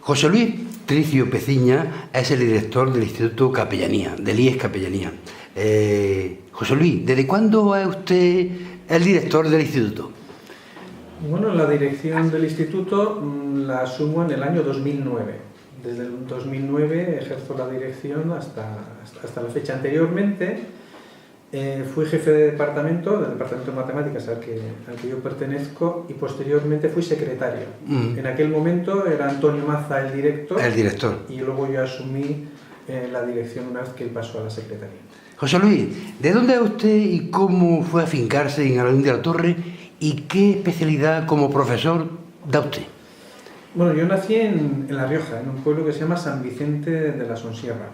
José Luis Tricio Peciña es el director del Instituto Capellanía, del IES Capellanía. José Luis, ¿desde cuándo es usted el director del instituto? Bueno, la dirección del instituto la asumo en el año 2009. Desde el 2009 ejerzo la dirección hasta la fecha. Anteriormente fui jefe de departamento, del departamento de matemáticas al que yo pertenezco, y posteriormente fui secretario. En aquel momento era Antonio Maza el director. El director. Y luego yo asumí la dirección una vez que él pasó a la secretaría. José Luis, ¿de dónde es usted y cómo fue a afincarse en Alaurín de la Torre y qué especialidad como profesor da usted? Bueno, yo nací en La Rioja, en un pueblo que se llama San Vicente de la Sonsierra.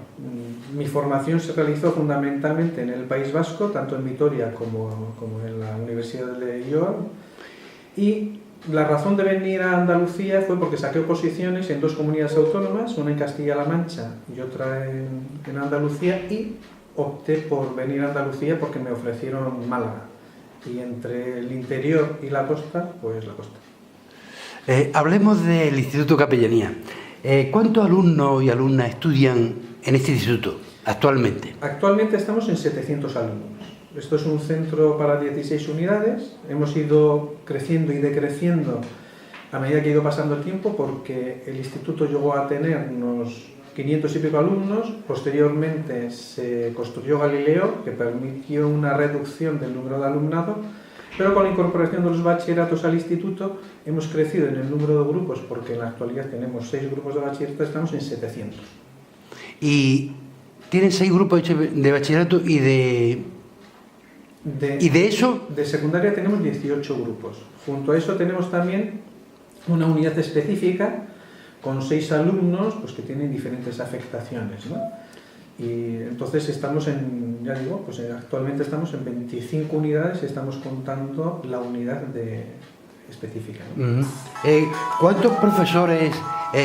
Mi formación se realizó fundamentalmente en el País Vasco, tanto en Vitoria como en la Universidad de Leioa. Y la razón de venir a Andalucía fue porque saqué oposiciones en dos comunidades autónomas, una en Castilla-La Mancha y otra en Andalucía, y opté por venir a Andalucía porque me ofrecieron Málaga. Y entre el interior y la costa, pues la costa. Hablemos del Instituto Capellanía. ¿Cuántos alumnos y alumnas estudian en este instituto actualmente? Actualmente estamos en 700 alumnos. Esto es un centro para 16 unidades. Hemos ido creciendo y decreciendo a medida que ha ido pasando el tiempo, porque el instituto llegó a tener unos 500 y pico alumnos. Posteriormente se construyó Galileo, que permitió una reducción del número de alumnado, pero con la incorporación de los bachilleratos al instituto hemos crecido en el número de grupos, porque en la actualidad tenemos 6 grupos de bachillerato, estamos en 700. Y tienen 6 grupos de bachillerato y de eso... De secundaria tenemos 18 grupos. Junto a eso tenemos también una unidad específica con 6 alumnos, pues, que tienen diferentes afectaciones, ¿no? Y entonces estamos actualmente estamos en 25 unidades y estamos contando la unidad específica, ¿no? ¿Cuántos profesores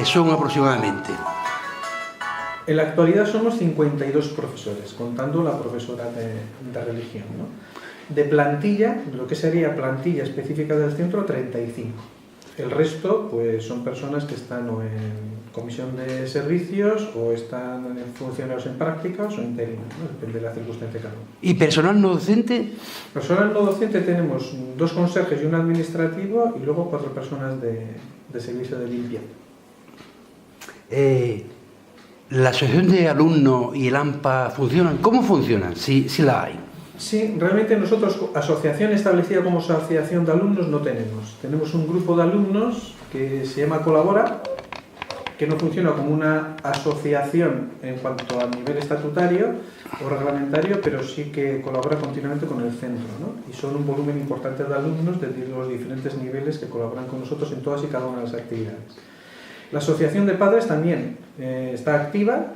son aproximadamente? En la actualidad somos 52 profesores, contando la profesora de religión, ¿no? De plantilla, lo que sería plantilla específica del centro, 35. El resto, pues, son personas que están o en comisión de servicios o están funcionarios en prácticas o interinos, ¿no? Depende de la circunstancia de cada uno. ¿Y personal no docente? Personal no docente tenemos 2 conserjes y un administrativo, y luego 4 personas de servicio de limpieza. ¿La asociación de alumnos y el AMPA funcionan? ¿Cómo funcionan? Si la hay. Sí, realmente nosotros asociación establecida como asociación de alumnos no tenemos. Tenemos un grupo de alumnos que se llama Colabora, que no funciona como una asociación en cuanto a nivel estatutario o reglamentario, pero sí que colabora continuamente con el centro, ¿no? Y son un volumen importante de alumnos de los diferentes niveles que colaboran con nosotros en todas y cada una de las actividades. La asociación de padres también está activa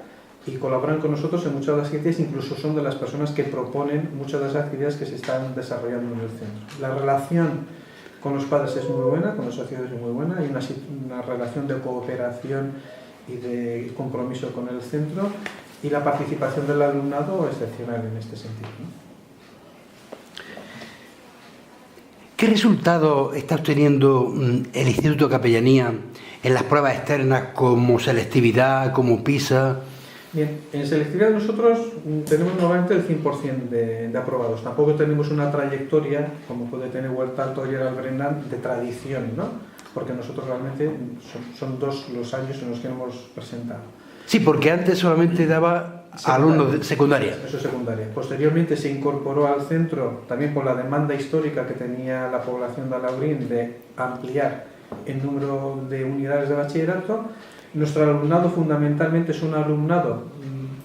y colaboran con nosotros en muchas de las actividades, incluso son de las personas que proponen muchas de las actividades que se están desarrollando en el centro. La relación con los padres es muy buena, con la sociedad es muy buena, hay una relación de cooperación y de compromiso con el centro, y la participación del alumnado excepcional en este sentido, ¿no? ¿Qué resultado está obteniendo el Instituto Capellanía en las pruebas externas como selectividad, como PISA? Bien, en selectividad nosotros tenemos normalmente el 100% de aprobados. Tampoco tenemos una trayectoria, como puede tener Huerta Alto y el Brennan, de tradición, ¿no? Porque nosotros realmente son 2 los años en los que hemos presentado. Sí, porque antes solamente daba alumnos de secundaria. Eso es secundaria. Posteriormente se incorporó al centro, también por la demanda histórica que tenía la población de Alaurín de ampliar el número de unidades de bachillerato. Nuestro alumnado fundamentalmente es un alumnado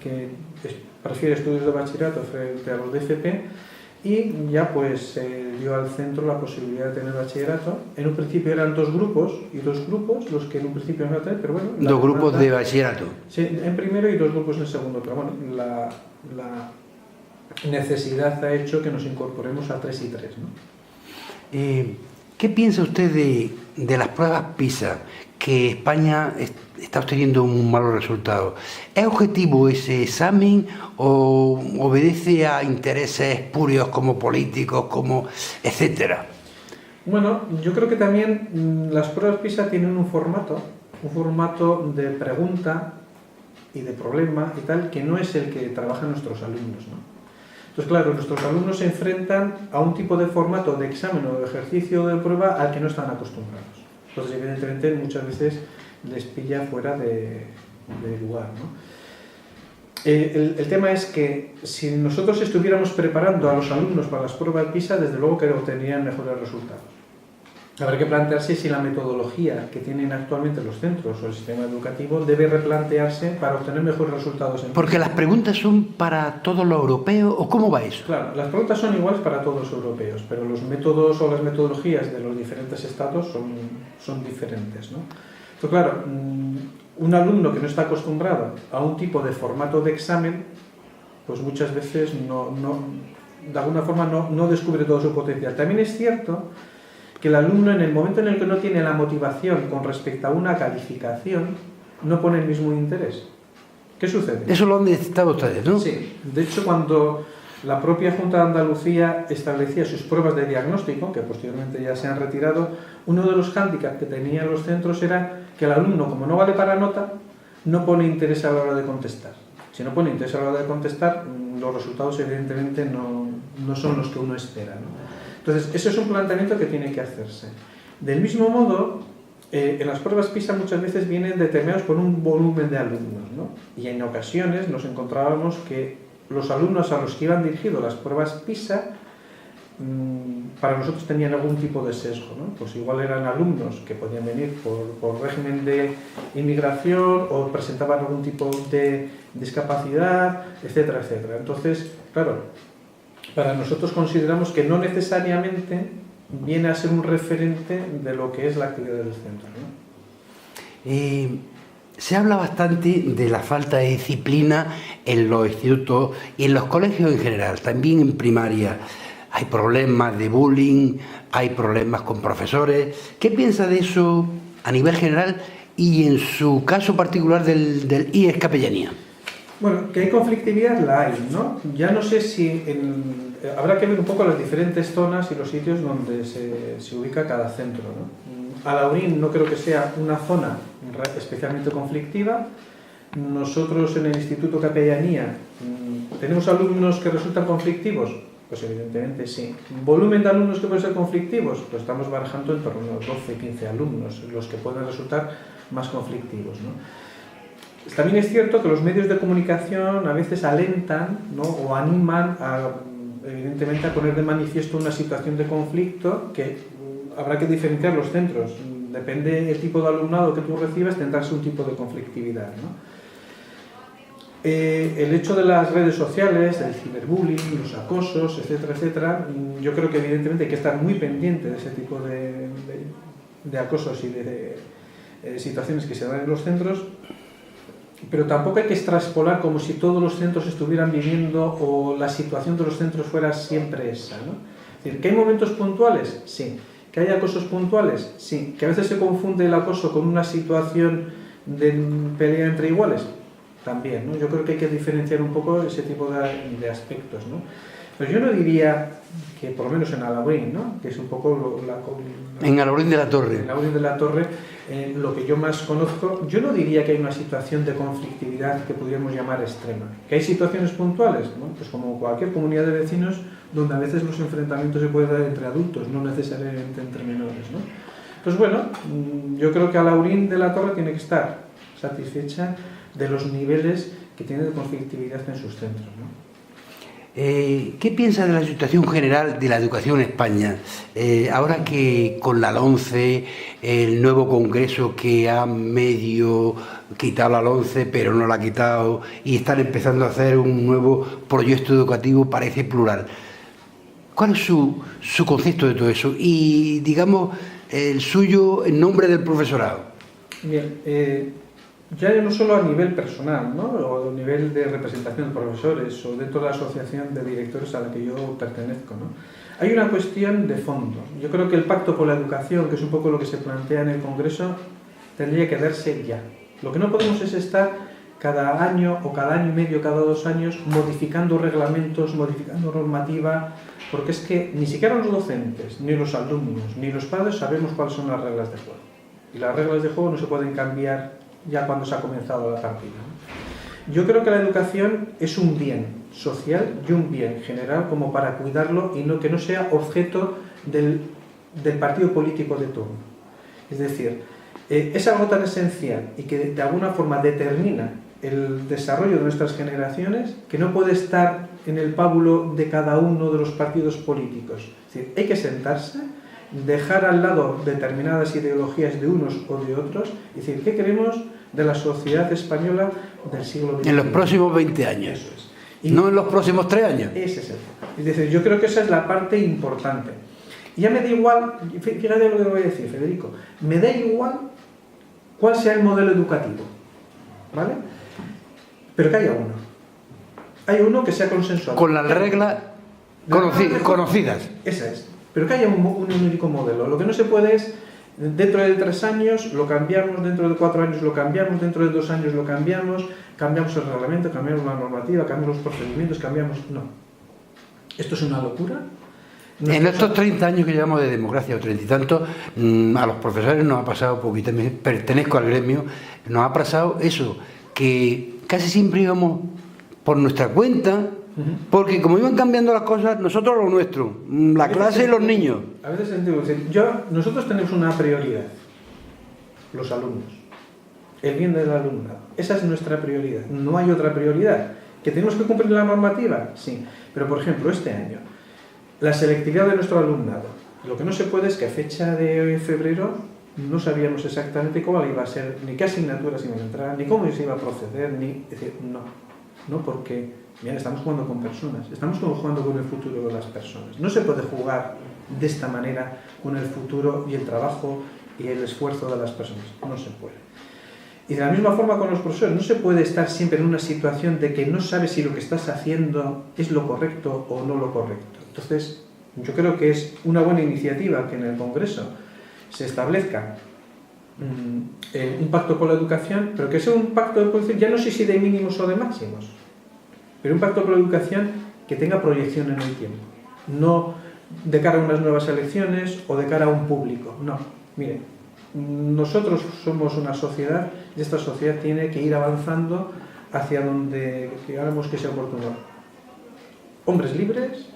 que prefiere estudios de bachillerato frente a los de FP, y ya pues se dio al centro la posibilidad de tener bachillerato. En un principio eran 2 grupos y 2 grupos los que en un principio no tener, pero bueno... 2 grupos de bachillerato. Sí, en primero y 2 grupos en segundo, pero bueno, la necesidad ha hecho que nos incorporemos a 3 y 3, ¿no? ¿Qué piensa usted de las pruebas PISA, que España está obteniendo un malo resultado? ¿Es objetivo ese examen o obedece a intereses espurios como políticos, como etcétera? Bueno, yo creo que también las pruebas PISA tienen un formato un formato de pregunta y de problema y tal, que no es el que trabajan nuestros alumnos, ¿no? Entonces, claro, nuestros alumnos se enfrentan a un tipo de formato de examen o de ejercicio o de prueba al que no están acostumbrados. Entonces, evidentemente, muchas veces les pilla fuera de lugar, ¿no? El tema es que si nosotros estuviéramos preparando a los alumnos para las pruebas PISA, desde luego que obtendrían mejores resultados. Habrá que plantearse si la metodología que tienen actualmente los centros o el sistema educativo debe replantearse para obtener mejores resultados en PISA. Porque las preguntas son para todos los europeos, ¿o cómo va eso? Claro, las preguntas son iguales para todos los europeos, pero los métodos o las metodologías de los diferentes estados son diferentes, ¿no? Entonces, claro, un alumno que no está acostumbrado a un tipo de formato de examen, pues muchas veces de alguna forma no descubre todo su potencial. También es cierto que el alumno, en el momento en el que no tiene la motivación con respecto a una calificación, no pone el mismo interés. ¿Qué sucede? Eso lo han detectado ustedes, ¿no? Sí, de hecho, cuando la propia Junta de Andalucía establecía sus pruebas de diagnóstico, que posteriormente ya se han retirado, uno de los hándicaps que tenían los centros era que el alumno, como no vale para nota, no pone interés a la hora de contestar. Si no pone interés a la hora de contestar, los resultados evidentemente no son los que uno espera, ¿no? Entonces, ese es un planteamiento que tiene que hacerse. Del mismo modo, en las pruebas PISA muchas veces vienen determinados por un volumen de alumnos, ¿no? Y en ocasiones nos encontrábamos que los alumnos a los que iban dirigidos las pruebas PISA para nosotros tenían algún tipo de sesgo, ¿no? Pues igual eran alumnos que podían venir por régimen de inmigración o presentaban algún tipo de discapacidad, etcétera, etcétera. Entonces, claro, para nosotros consideramos que no necesariamente viene a ser un referente de lo que es la actividad del centro, ¿no? Se habla bastante de la falta de disciplina en los institutos y en los colegios en general, también en primaria. Hay problemas de bullying, hay problemas con profesores. ¿Qué piensa de eso a nivel general y en su caso particular del IES Capellanía? Bueno, que hay conflictividad, la hay, ¿no? Ya no sé si habrá que ver un poco las diferentes zonas y los sitios donde se ubica cada centro, ¿no? Alhaurín no creo que sea una zona especialmente conflictiva. Nosotros en el Instituto Capellanía tenemos alumnos que resultan conflictivos. Pues evidentemente sí. ¿Volumen de alumnos que pueden ser conflictivos? Pues estamos barajando en torno a unos 12, 15 alumnos, los que pueden resultar más conflictivos, ¿no? También es cierto que los medios de comunicación a veces alentan, ¿no? O animan evidentemente a poner de manifiesto una situación de conflicto que habrá que diferenciar los centros. Depende del tipo de alumnado que tú recibas, tendrás un tipo de conflictividad, ¿no? El hecho de las redes sociales, del ciberbullying, los acosos, etcétera, etcétera, yo creo que evidentemente hay que estar muy pendiente de ese tipo de acosos y de situaciones que se dan en los centros, pero tampoco hay que extrapolar como si todos los centros estuvieran viviendo o la situación de los centros fuera siempre esa, ¿no? Es decir, ¿que hay momentos puntuales? Sí. ¿Que hay acosos puntuales? Sí. ¿Que a veces se confunde el acoso con una situación de pelea entre iguales? También, ¿no? Yo creo que hay que diferenciar un poco ese tipo de aspectos, ¿no? Pero yo no diría que, por lo menos en Alhaurín, ¿no? Que es un poco en Alhaurín de la Torre. En Alhaurín de la Torre, lo que yo más conozco, yo no diría que hay una situación de conflictividad que podríamos llamar extrema. ¿Que hay situaciones puntuales? ¿No? Pues como cualquier comunidad de vecinos, donde a veces los enfrentamientos se pueden dar entre adultos, no necesariamente entre menores, ¿no? Pues bueno, yo creo que Alhaurín de la Torre tiene que estar satisfecha de los niveles que tiene de conflictividad en sus centros, ¿no? ¿Qué piensa de la situación general de la educación en España? Ahora que con la LOMCE, el nuevo Congreso que ha medio quitado la LOMCE, pero no la ha quitado, y están empezando a hacer un nuevo proyecto educativo, parece plural. ¿Cuál es su concepto de todo eso? Y, digamos, el suyo en nombre del profesorado. Bien, ya no solo a nivel personal, ¿no? O a nivel de representación de profesores o dentro de la asociación de directores a la que yo pertenezco, ¿no? Hay una cuestión de fondo. Yo creo que el Pacto por la Educación, que es un poco lo que se plantea en el Congreso, tendría que darse ya. Lo que no podemos es estar cada año o cada año y medio, cada 2 años, modificando reglamentos, modificando normativa, porque es que ni siquiera los docentes, ni los alumnos, ni los padres sabemos cuáles son las reglas de juego. y las reglas de juego no se pueden cambiar ya cuando se ha comenzado la partida, ¿no? Yo creo que la educación es un bien social y un bien general como para cuidarlo y que no sea objeto del partido político de turno. Es decir, es algo tan esencial y que de alguna forma determina el desarrollo de nuestras generaciones que no puede estar en el pábulo de cada uno de los partidos políticos. Es decir, hay que sentarse, dejar al lado determinadas ideologías de unos o de otros y decir, ¿qué queremos de la sociedad española del siglo XXI? En los próximos 20 años. Eso es. Y no en los próximos 3 años. Ese es el foco. Es decir, yo creo que esa es la parte importante. Y ya me da igual, fíjate lo que voy a decir, Federico, me da igual cuál sea el modelo educativo, ¿vale? Pero que haya uno. Hay uno que sea consensuado. Con las reglas conocidas. Esa es. Pero que haya un único modelo. Lo que no se puede es, dentro de 3 años lo cambiamos, dentro de 4 años lo cambiamos, dentro de 2 años lo cambiamos el reglamento, cambiamos la normativa, cambiamos los procedimientos, cambiamos... No. Esto es una locura. En estos 30 años que llevamos de democracia, o 30 y tantos, a los profesores nos ha pasado, porque también pertenezco al gremio, nos ha pasado eso, que casi siempre íbamos por nuestra cuenta, porque como iban cambiando las cosas, nosotros lo nuestro, la clase y los niños. A veces nosotros tenemos una prioridad, los alumnos, el bien del alumnado. Esa es nuestra prioridad, no hay otra prioridad. ¿Que tenemos que cumplir la normativa? Sí, pero por ejemplo, este año, la selectividad de nuestro alumnado. Lo que no se puede es que a fecha de febrero no sabíamos exactamente cómo iba a ser, ni qué asignaturas iban a entrar, ni cómo se iba a proceder, es decir, no, porque mira, estamos jugando con personas, estamos jugando con el futuro de las personas. No se puede jugar de esta manera con el futuro y el trabajo y el esfuerzo de las personas, no se puede. Y de la misma forma con los profesores, no se puede estar siempre en una situación de que no sabes si lo que estás haciendo es lo correcto o no lo correcto. Entonces, yo creo que es una buena iniciativa que en el Congreso se establezca un pacto por la educación, pero que sea un pacto, ya no sé si de mínimos o de máximos, pero un pacto por la educación que tenga proyección en el tiempo, no de cara a unas nuevas elecciones o de cara a un público, no. Mire, nosotros somos una sociedad y esta sociedad tiene que ir avanzando hacia donde queramos que sea oportuno. Hombres libres,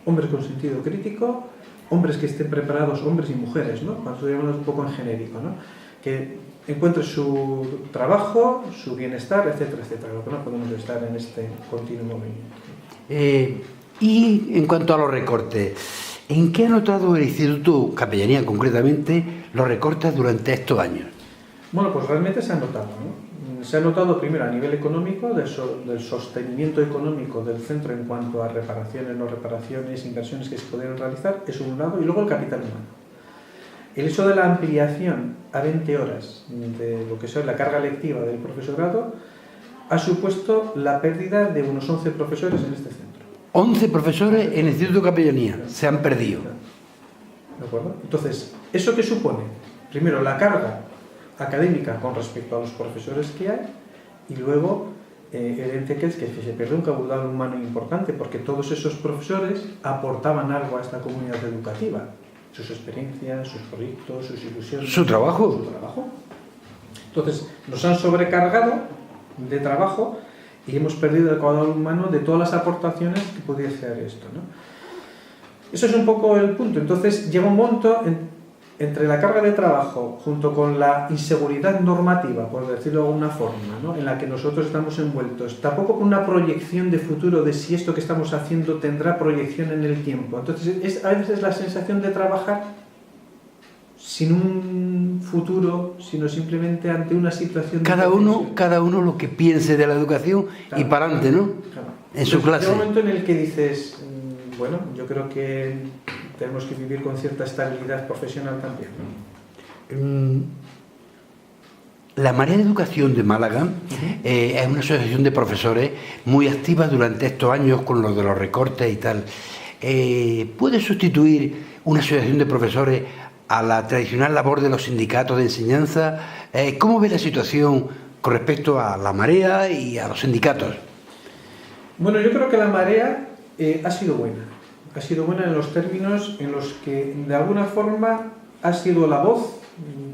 hombres con sentido crítico, hombres que estén preparados, hombres y mujeres, ¿no? Cuando estoy hablando un poco en genérico, ¿no? Que encuentren su trabajo, su bienestar, etcétera, etcétera. Lo que no podemos estar en este continuo movimiento. Y en cuanto a los recortes, ¿en qué ha notado el Instituto Capellanía concretamente los recortes durante estos años? Bueno, pues realmente se ha notado, ¿no? Se ha notado primero a nivel económico, del sostenimiento económico del centro en cuanto a reparaciones, no reparaciones, inversiones que se pudieron realizar, es un lado, y luego el capital humano. El hecho de la ampliación a 20 horas de lo que es la carga lectiva del profesorado ha supuesto la pérdida de unos 11 profesores en este centro. 11 profesores en el Instituto Capellanía se han perdido. ¿De acuerdo? Entonces, ¿eso qué supone? Primero, la carga académica con respecto a los profesores que hay, y luego evidente que es que se pierde un caudal humano importante, porque todos esos profesores aportaban algo a esta comunidad educativa, sus experiencias, sus proyectos, sus ilusiones, su trabajo. Entonces nos han sobrecargado de trabajo y hemos perdido el caudal humano de todas las aportaciones que pudiese hacer esto, ¿no? Eso es un poco el punto. Entonces llega un momento entre la carga de trabajo junto con la inseguridad normativa, por decirlo de alguna forma, ¿no?, en la que nosotros estamos envueltos, tampoco con una proyección de futuro de si esto que estamos haciendo tendrá proyección en el tiempo. Entonces a veces la sensación de trabajar sin un futuro, sino simplemente ante una situación... Cada uno lo que piense de la educación, claro, y para adelante, ¿no? Claro. En su clase. Hay un momento en el que dices, bueno, yo creo que tenemos que vivir con cierta estabilidad profesional también. La Marea de Educación de Málaga es una asociación de profesores muy activa durante estos años con lo de los recortes y tal. ¿Puede sustituir una asociación de profesores a la tradicional labor de los sindicatos de enseñanza? ¿Cómo ve la situación con respecto a la Marea y a los sindicatos? Bueno, yo creo que la Marea ha sido buena. Ha sido buena en los términos en los que de alguna forma ha sido la voz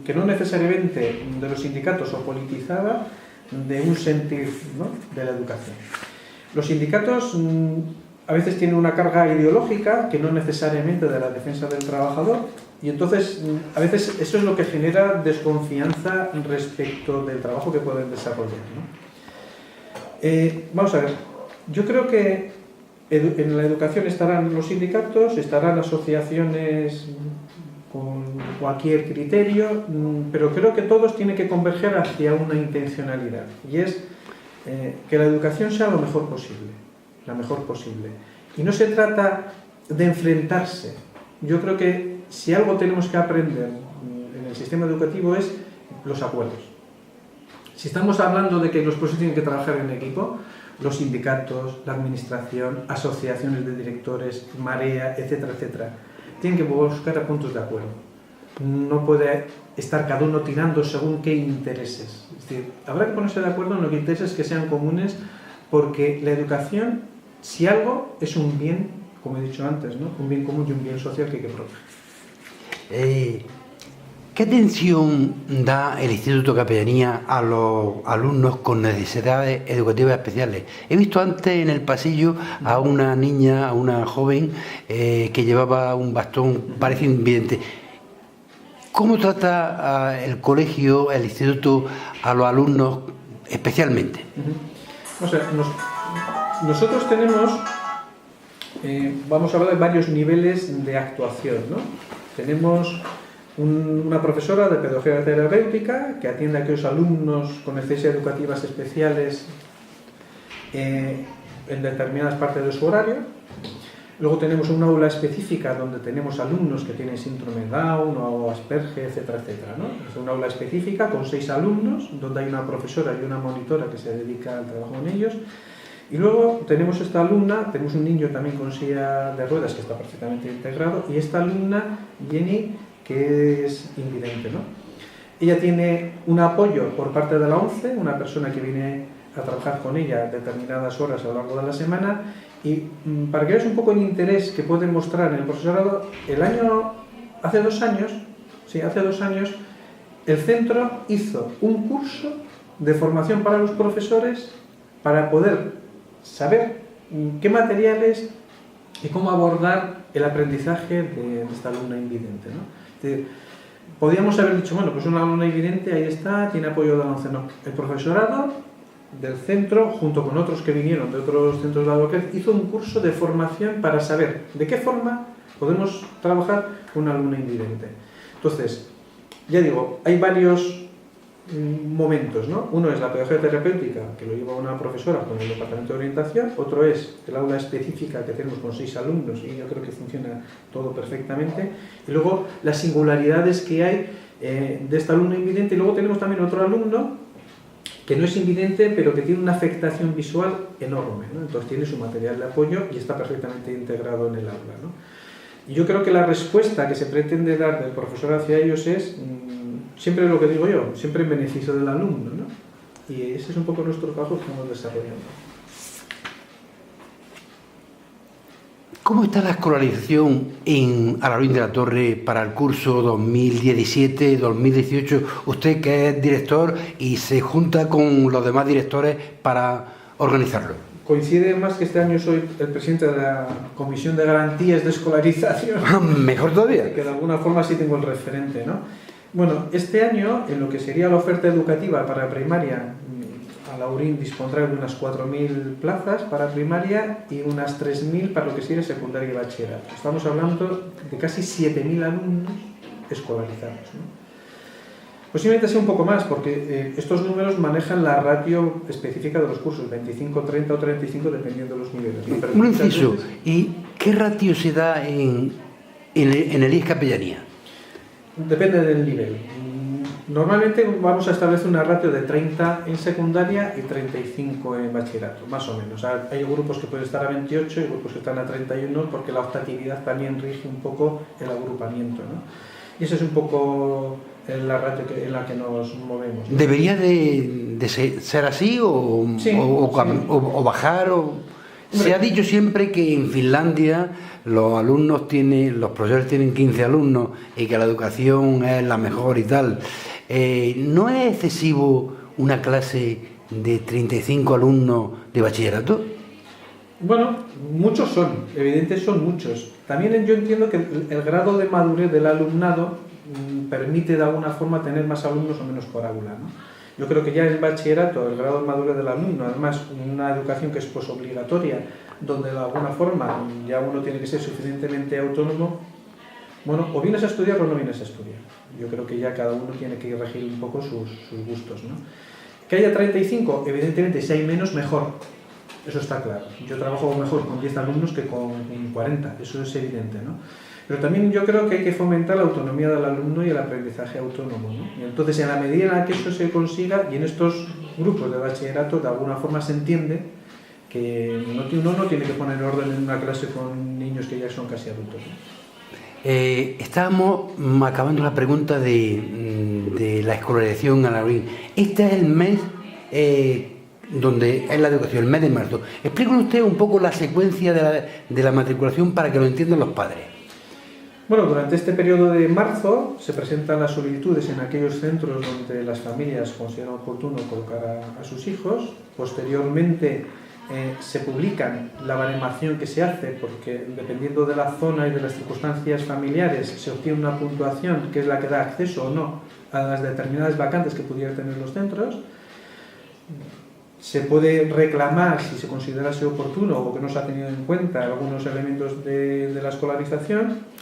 que no necesariamente de los sindicatos o politizada, de un sentir, ¿no?, de la educación. Los sindicatos a veces tienen una carga ideológica que no necesariamente de la defensa del trabajador, y entonces a veces eso es lo que genera desconfianza respecto del trabajo que pueden desarrollar, ¿no? Vamos a ver, yo creo que en la educación estarán los sindicatos, estarán asociaciones con cualquier criterio, pero creo que todos tienen que converger hacia una intencionalidad, y es que la educación sea lo mejor posible, la mejor posible. Y no se trata de enfrentarse. Yo creo que si algo tenemos que aprender en el sistema educativo es los acuerdos. Si estamos hablando de que los profesores tienen que trabajar en equipo, los sindicatos, la administración, asociaciones de directores, Marea, etcétera, etcétera, tienen que buscar puntos de acuerdo. No puede estar cada uno tirando según qué intereses. Es decir, habrá que ponerse de acuerdo en los intereses que sean comunes, porque la educación, si algo, es un bien, como he dicho antes, ¿no?, un bien común y un bien social que hay que proteger. ¿Qué atención da el Instituto Capellanía a los alumnos con necesidades educativas especiales? He visto antes en el pasillo a una niña, a una joven que llevaba un bastón, parece invidente. ¿Cómo trata el colegio, el instituto, a los alumnos especialmente? O sea, nosotros tenemos, vamos a hablar de varios niveles de actuación, ¿no? Tenemos una profesora de pedagogía terapéutica que atiende a aquellos alumnos con necesidades educativas especiales en determinadas partes de su horario. Luego tenemos un aula específica donde tenemos alumnos que tienen síndrome de Down o Asperger, etcétera, etcétera, ¿no? Es un aula específica con 6 alumnos, donde hay una profesora y una monitora que se dedica al trabajo con ellos. Y luego tenemos esta alumna, tenemos un niño también con silla de ruedas que está perfectamente integrado, y esta alumna, Jenny, que es invidente, ¿no? Ella tiene un apoyo por parte de la ONCE, una persona que viene a trabajar con ella determinadas horas a lo largo de la semana, y para que veas un poco el interés que pueden mostrar en el profesorado, hace dos años, el centro hizo un curso de formación para los profesores para poder saber qué materiales y cómo abordar el aprendizaje de esta alumna invidente, ¿no? Es decir, podríamos haber dicho, bueno, pues una alumna invidente, ahí está, tiene apoyo de la ONCE. No, el profesorado del centro, junto con otros que vinieron de otros centros de la localidad, hizo un curso de formación para saber de qué forma podemos trabajar con una alumna invidente. Entonces, ya digo, hay varios momentos, ¿no? Uno es la pedagogía terapéutica, que lo lleva una profesora con el departamento de orientación. Otro es el aula específica que tenemos con 6 alumnos, y yo creo que funciona todo perfectamente. Y luego las singularidades que hay de esta alumna invidente. Y luego tenemos también otro alumno que no es invidente, pero que tiene una afectación visual enorme, ¿no? Entonces tiene su material de apoyo y está perfectamente integrado en el aula, ¿no? Y yo creo que la respuesta que se pretende dar del profesor hacia ellos es siempre lo que digo yo, siempre en beneficio del alumno, ¿no? Y ese es un poco nuestro trabajo que estamos desarrollando. ¿Cómo está la escolarización en Alhaurín de la Torre para el curso 2017-2018? Usted que es director y se junta con los demás directores para organizarlo. Coincide más que este año soy el presidente de la Comisión de Garantías de Escolarización. Mejor todavía. Que de alguna forma sí tengo el referente, ¿no? Bueno, este año, en lo que sería la oferta educativa para primaria, Alhaurín dispondrá de unas 4.000 plazas para primaria y unas 3.000 para lo que sería secundaria y bachillerato. Estamos hablando de casi 7.000 alumnos escolarizados, ¿no? Posiblemente sea un poco más, porque estos números manejan la ratio específica de los cursos, 25, 30 o 35, dependiendo de los niveles, ¿no? Un inciso, ¿y qué ratio se da en el IES Capellanía? Depende del nivel. Normalmente vamos a establecer una ratio de 30 en secundaria y 35 en bachillerato, más o menos. Hay grupos que pueden estar a 28 y grupos que están a 31, porque la optatividad también rige un poco el agrupamiento, ¿no? Y esa es un poco la ratio en la que nos movemos, ¿no? ¿Debería de ser así o, sí, o bajar? Se ha dicho siempre que en Finlandia los profesores tienen 15 alumnos y que la educación es la mejor y tal. ¿No es excesivo una clase de 35 alumnos de bachillerato? Bueno, muchos son, evidentemente son muchos. También yo entiendo que el grado de madurez del alumnado permite de alguna forma tener más alumnos o menos por aula, ¿no? Yo creo que ya en bachillerato el grado de madurez del alumno, además una educación que es posobligatoria, donde de alguna forma ya uno tiene que ser suficientemente autónomo, bueno, o vienes a estudiar o no vienes a estudiar. Yo creo que ya cada uno tiene que regir un poco sus gustos, ¿no? Que haya 35, evidentemente si hay menos, mejor. Eso está claro. Yo trabajo mejor con 10 alumnos que con 40, eso es evidente, ¿no? Pero también yo creo que hay que fomentar la autonomía del alumno y el aprendizaje autónomo, ¿no? Y entonces, en la medida en la que eso se consiga, y en estos grupos de bachillerato, de alguna forma se entiende que uno no tiene que poner orden en una clase con niños que ya son casi adultos, ¿no? Estábamos acabando la pregunta de la escolarización a la orilla. Este es el mes donde es la educación, el mes de marzo. Explíquenos usted un poco la secuencia de la matriculación para que lo entiendan los padres. Bueno, durante este periodo de marzo se presentan las solicitudes en aquellos centros donde las familias consideran oportuno colocar a sus hijos. Posteriormente se publican la baremación que se hace, porque dependiendo de la zona y de las circunstancias familiares se obtiene una puntuación que es la que da acceso o no a las determinadas vacantes que pudieran tener los centros. Se puede reclamar, si se considerase oportuno o que no se ha tenido en cuenta algunos elementos de la escolarización.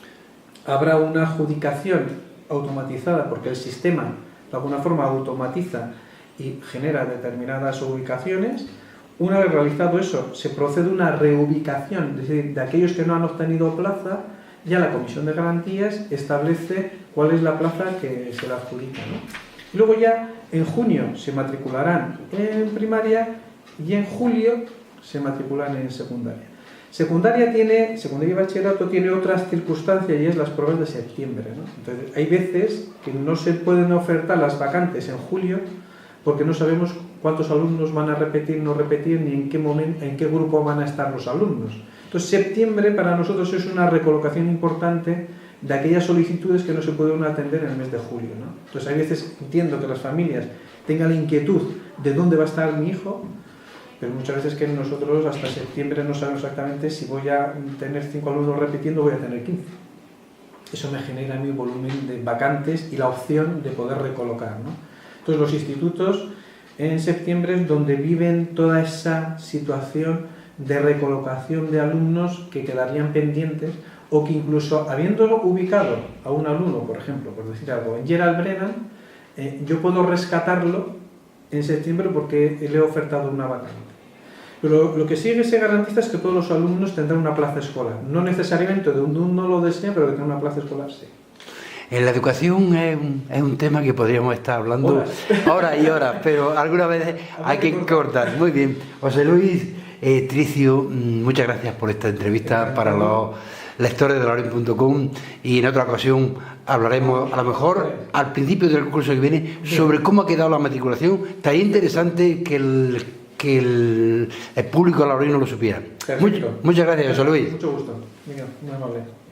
Habrá una adjudicación automatizada, porque el sistema de alguna forma automatiza y genera determinadas ubicaciones. Una vez realizado eso, se procede a una reubicación, es decir, de aquellos que no han obtenido plaza, ya la Comisión de Garantías establece cuál es la plaza que se le adjudica, ¿no? Y luego ya en junio se matricularán en primaria y en julio se matriculan en secundaria. Secundaria y bachillerato tiene otras circunstancias y es las pruebas de septiembre, ¿no? Entonces, hay veces que no se pueden ofertar las vacantes en julio porque no sabemos cuántos alumnos van a repetir, no repetir, ni en qué momento, en qué grupo van a estar los alumnos. Entonces, septiembre para nosotros es una recolocación importante de aquellas solicitudes que no se pueden atender en el mes de julio, ¿no? Entonces, hay veces, entiendo que las familias tengan la inquietud de dónde va a estar mi hijo, pero muchas veces que nosotros hasta septiembre no sabemos exactamente si voy a tener 5 alumnos repitiendo o voy a tener 15. Eso me genera mi volumen de vacantes y la opción de poder recolocar, ¿no? Entonces, los institutos en septiembre es donde viven toda esa situación de recolocación de alumnos que quedarían pendientes o que incluso habiendo ubicado a un alumno, por ejemplo, por decir algo, en Gerald Brennan, yo puedo rescatarlo en septiembre porque le he ofertado una vacante. Pero lo que sí se garantiza es que todos los alumnos tendrán una plaza escolar. No necesariamente donde uno lo desea, pero que tenga una plaza escolar, sí. En la educación es un tema que podríamos estar hablando horas y horas, pero algunas veces hay que cortar. Muy bien. José Luis Tricio, muchas gracias por esta entrevista para los lectores de laoren.com, y en otra ocasión hablaremos, a lo mejor al principio del curso que viene, sobre cómo ha quedado la matriculación. Estaría interesante que el público laoreno lo supiera. Perfecto. Muchas gracias, José Luis. Mucho gusto. Venga, muy amable.